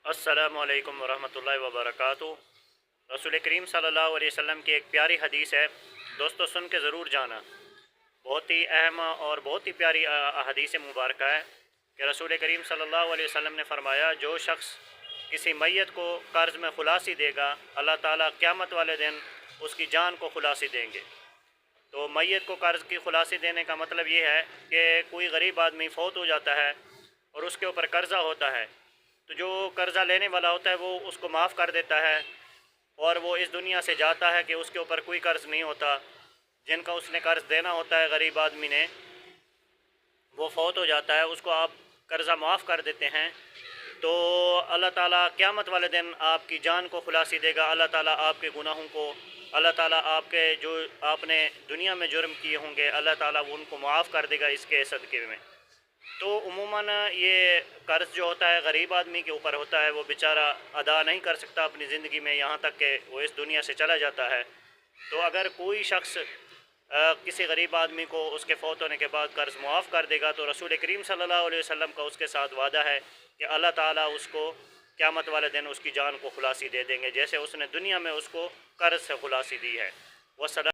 السلام علیکم ورحمۃ اللہ وبرکاتہ۔ رسول کریم صلی اللہ علیہ وسلم کی ایک پیاری حدیث ہے، دوستو سن کے ضرور جانا۔ بہت ہی اہم اور بہت ہی پیاری حدیث مبارکہ ہے کہ رسول کریم صلی اللہ علیہ وسلم نے فرمایا، جو شخص کسی میت کو قرض میں خلاصی دے گا، اللہ تعالیٰ قیامت والے دن اس کی جان کو خلاصی دیں گے۔ تو میت کو قرض کی خلاصی دینے کا مطلب یہ ہے کہ کوئی غریب آدمی فوت ہو جاتا ہے اور اس کے اوپر قرضہ ہوتا ہے، تو جو قرضہ لینے والا ہوتا ہے وہ اس کو معاف کر دیتا ہے، اور وہ اس دنیا سے جاتا ہے کہ اس کے اوپر کوئی قرض نہیں ہوتا۔ جن کا اس نے قرض دینا ہوتا ہے غریب آدمی نے، وہ فوت ہو جاتا ہے، اس کو آپ قرضہ معاف کر دیتے ہیں، تو اللہ تعالیٰ قیامت والے دن آپ کی جان کو خلاصی دے گا۔ اللہ تعالیٰ آپ کے گناہوں کو، اللہ تعالیٰ آپ کے جو آپ نے دنیا میں جرم کیے ہوں گے، اللہ تعالیٰ وہ ان کو معاف کر دے گا اس کے صدقے میں۔ تو عموماً یہ قرض جو ہوتا ہے غریب آدمی کے اوپر ہوتا ہے، وہ بیچارہ ادا نہیں کر سکتا اپنی زندگی میں، یہاں تک کہ وہ اس دنیا سے چلا جاتا ہے۔ تو اگر کوئی شخص کسی غریب آدمی کو اس کے فوت ہونے کے بعد قرض معاف کر دے گا، تو رسول کریم صلی اللہ علیہ وسلم کا اس کے ساتھ وعدہ ہے کہ اللہ تعالیٰ اس کو قیامت والے دن اس کی جان کو خلاصی دے دیں گے، جیسے اس نے دنیا میں اس کو قرض سے خلاصی دی ہے۔ والسلام۔